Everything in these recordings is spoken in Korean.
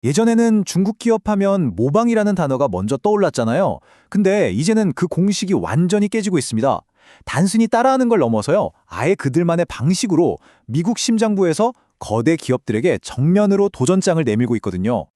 예전에는 중국 기업하면 모방이라는 단어가 먼저 떠올랐잖아요. 근데 이제는 그 공식이 완전히 깨지고 있습니다. 단순히 따라하는 걸 넘어서요. 아예 그들만의 방식으로 미국 심장부에서 거대 기업들에게 정면으로 도전장을 내밀고 있거든요.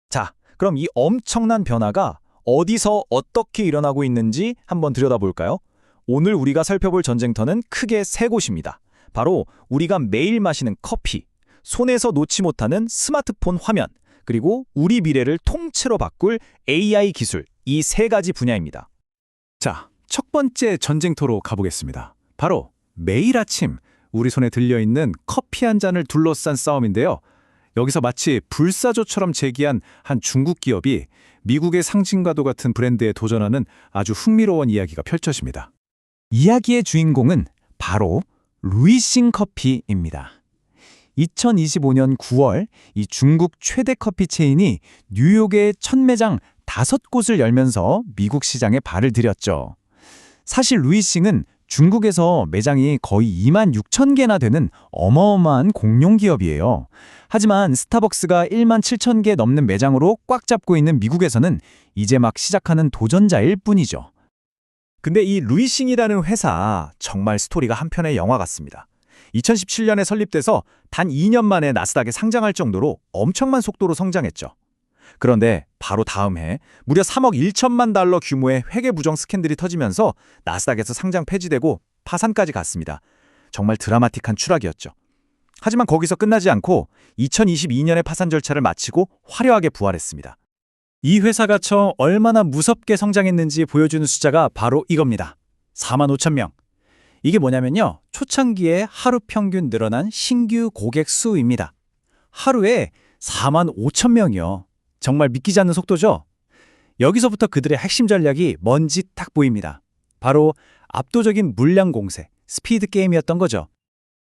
자, 그럼 이 엄청난 변화가 어디서 어떻게 일어나고 있는지 한번 들여다볼까요? 오늘 우리가 살펴볼 전쟁터는 크게 세 곳입니다. 바로 우리가 매일 마시는 커피, 손에서 놓지 못하는 스마트폰 화면, 그리고 우리 미래를 통째로 바꿀 AI 기술, 이 세 가지 분야입니다. 자, 첫 번째 전쟁터로 가보겠습니다. 바로 매일 아침 우리 손에 들려있는 커피 한 잔을 둘러싼 싸움인데요. 여기서 마치 불사조처럼 제기한 한 중국 기업이 미국의 상징과도 같은 브랜드에 도전하는 아주 흥미로운 이야기가 펼쳐집니다. 이야기의 주인공은 바로 루이싱 커피입니다. 2025년 9월 이 중국 최대 커피 체인이 뉴욕의 첫 매장 5곳을 열면서 미국 시장에 발을 들였죠. 사실 루이싱은 중국에서 매장이 거의 2만 6천 개나 되는 어마어마한 공룡 기업이에요. 하지만 스타벅스가 1만 7천 개 넘는 매장으로 꽉 잡고 있는 미국에서는 이제 막 시작하는 도전자일 뿐이죠. 근데 이 루이싱이라는 회사 정말 스토리가 한편의 영화 같습니다. 2017년에 설립돼서 단 2년 만에 나스닥에 상장할 정도로 엄청난 속도로 성장했죠. 그런데 바로 다음 해 무려 3억 1천만 달러 규모의 회계 부정 스캔들이 터지면서 나스닥에서 상장 폐지되고 파산까지 갔습니다. 정말 드라마틱한 추락이었죠. 하지만 거기서 끝나지 않고 2022년에 파산 절차를 마치고 화려하게 부활했습니다. 이 회사가 처음 얼마나 무섭게 성장했는지 보여주는 숫자가 바로 이겁니다. 4만 5천 명. 이게 뭐냐면요. 초창기에 하루 평균 늘어난 신규 고객 수입니다. 하루에 4만 5천 명이요. 정말 믿기지 않는 속도죠? 여기서부터 그들의 핵심 전략이 뭔지 딱 보입니다. 바로 압도적인 물량 공세, 스피드 게임이었던 거죠.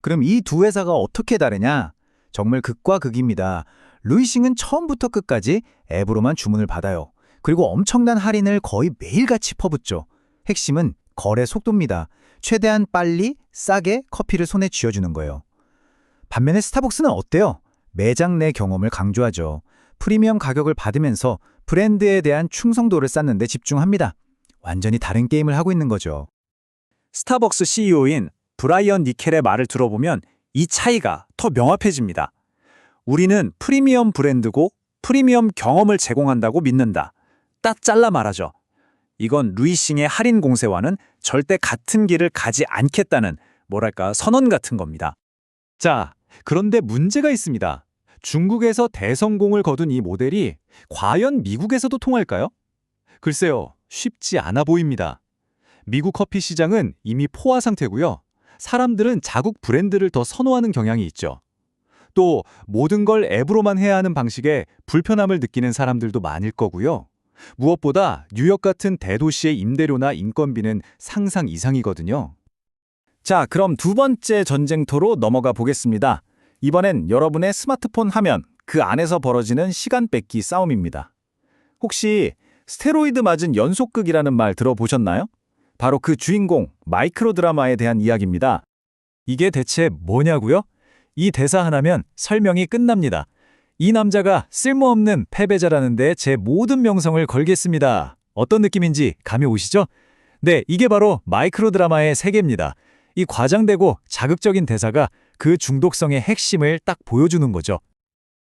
그럼 이 두 회사가 어떻게 다르냐? 정말 극과 극입니다. 루이싱은 처음부터 끝까지 앱으로만 주문을 받아요. 그리고 엄청난 할인을 거의 매일같이 퍼붓죠. 핵심은 거래 속도입니다. 최대한 빨리, 싸게 커피를 손에 쥐어주는 거예요. 반면에 스타벅스는 어때요? 매장 내 경험을 강조하죠. 프리미엄 가격을 받으면서 브랜드에 대한 충성도를 쌓는 데 집중합니다. 완전히 다른 게임을 하고 있는 거죠. 스타벅스 CEO인 브라이언 니켈의 말을 들어보면 이 차이가 더 명확해집니다. 우리는 프리미엄 브랜드고 프리미엄 경험을 제공한다고 믿는다. 딱 잘라 말하죠. 이건 루이싱의 할인 공세와는 절대 같은 길을 가지 않겠다는 선언 같은 겁니다. 자, 그런데 문제가 있습니다. 중국에서 대성공을 거둔 이 모델이 과연 미국에서도 통할까요? 글쎄요, 쉽지 않아 보입니다. 미국 커피 시장은 이미 포화 상태고요. 사람들은 자국 브랜드를 더 선호하는 경향이 있죠. 또 모든 걸 앱으로만 해야 하는 방식에 불편함을 느끼는 사람들도 많을 거고요. 무엇보다 뉴욕 같은 대도시의 임대료나 인건비는 상상 이상이거든요. 자, 그럼 두 번째 전쟁터로 넘어가 보겠습니다. 이번엔 여러분의 스마트폰 화면, 그 안에서 벌어지는 시간 뺏기 싸움입니다. 혹시 스테로이드 맞은 연속극이라는 말 들어보셨나요? 바로 그 주인공 마이크로 드라마에 대한 이야기입니다. 이게 대체 뭐냐고요? 이 대사 하나면 설명이 끝납니다. 이 남자가 쓸모없는 패배자라는데 제 모든 명성을 걸겠습니다. 어떤 느낌인지 감이 오시죠? 네, 이게 바로 마이크로 드라마의 세계입니다. 이 과장되고 자극적인 대사가 그 중독성의 핵심을 딱 보여주는 거죠.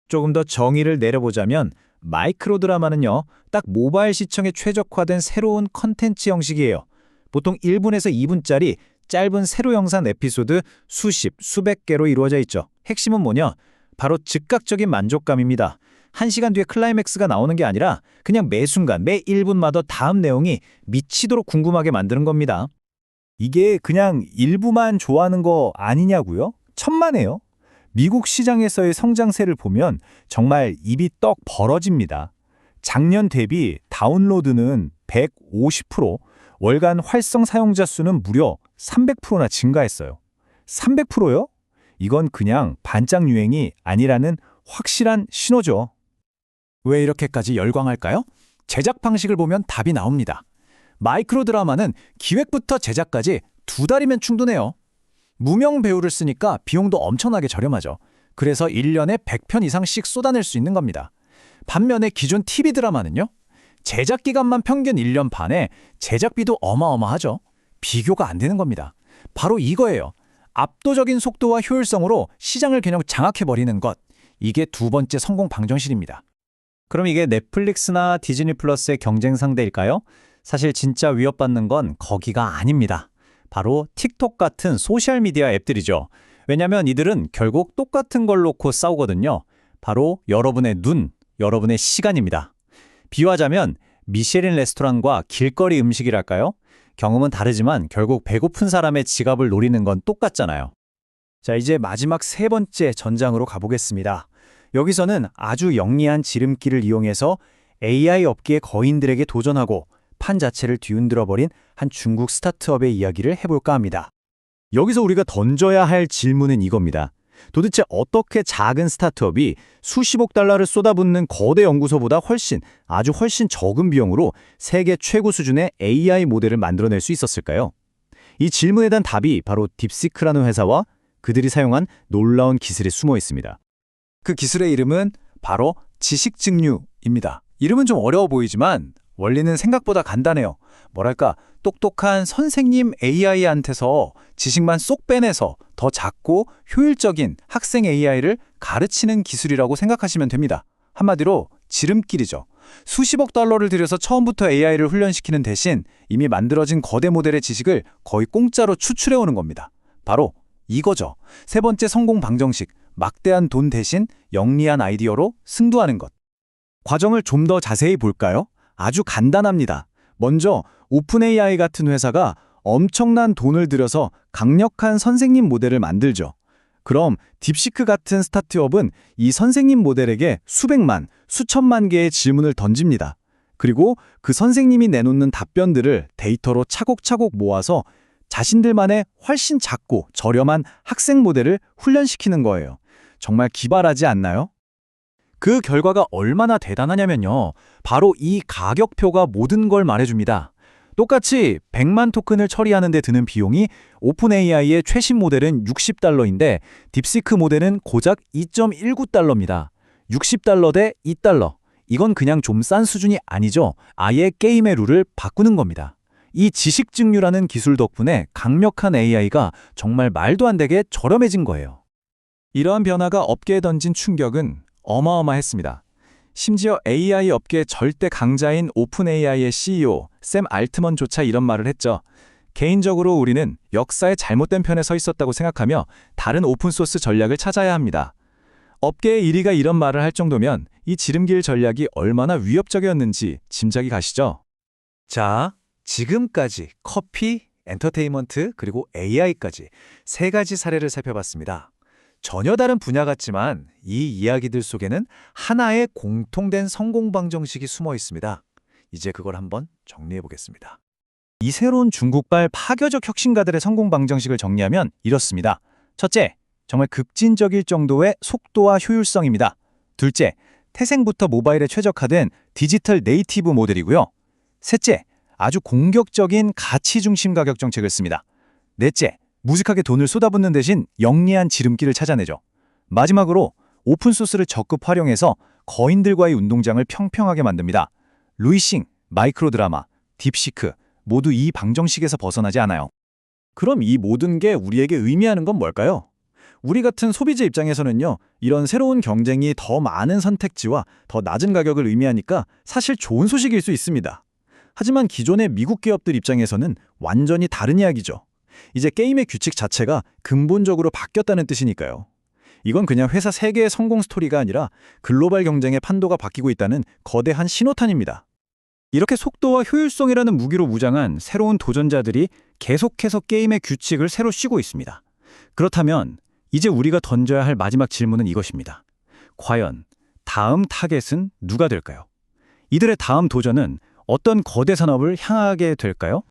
조금 더 정의를 내려보자면 마이크로 드라마는요, 딱 모바일 시청에 최적화된 새로운 컨텐츠 형식이에요. 보통 1분에서 2분짜리 짧은 세로 영상 에피소드 수십, 수백 개로 이루어져 있죠. 핵심은 뭐냐? 바로 즉각적인 만족감입니다. 1시간 뒤에 클라이맥스가 나오는 게 아니라 그냥 매 순간, 매 1분마다 다음 내용이 미치도록 궁금하게 만드는 겁니다. 이게 그냥 일부만 좋아하는 거 아니냐고요? 천만에요. 미국 시장에서의 성장세를 보면 정말 입이 떡 벌어집니다. 작년 대비 다운로드는 150%, 월간 활성 사용자 수는 무려 300%나 증가했어요. 300%요? 이건 그냥 반짝 유행이 아니라는 확실한 신호죠. 왜 이렇게까지 열광할까요? 제작 방식을 보면 답이 나옵니다. 마이크로 드라마는 기획부터 제작까지 2달이면 충분해요. 무명 배우를 쓰니까 비용도 엄청나게 저렴하죠. 그래서 1년에 100편 이상씩 쏟아낼 수 있는 겁니다. 반면에 기존 TV 드라마는요? 제작 기간만 평균 1년 반에 제작비도 어마어마하죠. 비교가 안 되는 겁니다. 바로 이거예요. 압도적인 속도와 효율성으로 시장을 그냥 장악해버리는 것. 이게 두 번째 성공 방정식입니다. 그럼 이게 넷플릭스나 디즈니 플러스의 경쟁 상대일까요? 사실 진짜 위협받는 건 거기가 아닙니다. 바로 틱톡 같은 소셜미디어 앱들이죠. 왜냐면 이들은 결국 똑같은 걸 놓고 싸우거든요. 바로 여러분의 눈, 여러분의 시간입니다. 비유하자면 미쉐린 레스토랑과 길거리 음식이랄까요? 경험은 다르지만 결국 배고픈 사람의 지갑을 노리는 건 똑같잖아요. 자, 이제 마지막 세 번째 전장으로 가보겠습니다. 여기서는 아주 영리한 지름길을 이용해서 AI 업계의 거인들에게 도전하고 판 자체를 뒤흔들어버린 한 중국 스타트업의 이야기를 해볼까 합니다. 여기서 우리가 던져야 할 질문은 이겁니다. 도대체 어떻게 작은 스타트업이 수십억 달러를 쏟아붓는 거대 연구소보다 아주 훨씬 적은 비용으로 세계 최고 수준의 AI 모델을 만들어낼 수 있었을까요? 이 질문에 대한 답이 바로 딥시크라는 회사와 그들이 사용한 놀라운 기술에 숨어 있습니다. 그 기술의 이름은 바로 지식증류입니다. 이름은 좀 어려워 보이지만 원리는 생각보다 간단해요. 뭐랄까, 똑똑한 선생님 AI한테서 지식만 쏙 빼내서 더 작고 효율적인 학생 AI를 가르치는 기술이라고 생각하시면 됩니다. 한마디로 지름길이죠. 수십억 달러를 들여서 처음부터 AI를 훈련시키는 대신 이미 만들어진 거대 모델의 지식을 거의 공짜로 추출해오는 겁니다. 바로 이거죠. 세 번째 성공 방정식, 막대한 돈 대신 영리한 아이디어로 승부하는 것. 과정을 좀 더 자세히 볼까요? 아주 간단합니다. 먼저 오픈AI 같은 회사가 엄청난 돈을 들여서 강력한 선생님 모델을 만들죠. 그럼 딥시크 같은 스타트업은 이 선생님 모델에게 수백만, 수천만 개의 질문을 던집니다. 그리고 그 선생님이 내놓는 답변들을 데이터로 차곡차곡 모아서 자신들만의 훨씬 작고 저렴한 학생 모델을 훈련시키는 거예요. 정말 기발하지 않나요? 그 결과가 얼마나 대단하냐면요. 바로 이 가격표가 모든 걸 말해줍니다. 똑같이 100만 토큰을 처리하는 데 드는 비용이 오픈AI의 최신 모델은 $60인데 딥시크 모델은 고작 $2.19입니다. $60 대 $2. 이건 그냥 좀 싼 수준이 아니죠. 아예 게임의 룰을 바꾸는 겁니다. 이 지식증류라는 기술 덕분에 강력한 AI가 정말 말도 안 되게 저렴해진 거예요. 이러한 변화가 업계에 던진 충격은 어마어마했습니다. 심지어 AI 업계의 절대 강자인 오픈AI의 CEO 샘 알트먼조차 이런 말을 했죠. 개인적으로 우리는 역사의 잘못된 편에 서 있었다고 생각하며 다른 오픈소스 전략을 찾아야 합니다. 업계의 1위가 이런 말을 할 정도면 이 지름길 전략이 얼마나 위협적이었는지 짐작이 가시죠? 자, 지금까지 커피, 엔터테인먼트, 그리고 AI까지 세 가지 사례를 살펴봤습니다. 전혀 다른 분야 같지만 이 이야기들 속에는 하나의 공통된 성공 방정식이 숨어 있습니다. 이제 그걸 한번 정리해 보겠습니다. 이 새로운 중국발 파격적 혁신가들의 성공 방정식을 정리하면 이렇습니다. 첫째, 정말 급진적일 정도의 속도와 효율성입니다. 둘째, 태생부터 모바일에 최적화된 디지털 네이티브 모델이고요. 셋째, 아주 공격적인 가치 중심 가격 정책을 씁니다. 넷째, 무식하게 돈을 쏟아붓는 대신 영리한 지름길을 찾아내죠. 마지막으로 오픈소스를 적극 활용해서 거인들과의 운동장을 평평하게 만듭니다. 루이싱, 마이크로 드라마, 딥시크 모두 이 방정식에서 벗어나지 않아요. 그럼 이 모든 게 우리에게 의미하는 건 뭘까요? 우리 같은 소비자 입장에서는요, 이런 새로운 경쟁이 더 많은 선택지와 더 낮은 가격을 의미하니까 사실 좋은 소식일 수 있습니다. 하지만 기존의 미국 기업들 입장에서는 완전히 다른 이야기죠. 이제 게임의 규칙 자체가 근본적으로 바뀌었다는 뜻이니까요. 이건 그냥 회사 세계의 성공 스토리가 아니라 글로벌 경쟁의 판도가 바뀌고 있다는 거대한 신호탄입니다. 이렇게 속도와 효율성이라는 무기로 무장한 새로운 도전자들이 계속해서 게임의 규칙을 새로 씌고 있습니다. 그렇다면 이제 우리가 던져야 할 마지막 질문은 이것입니다. 과연 다음 타겟은 누가 될까요? 이들의 다음 도전은 어떤 거대 산업을 향하게 될까요?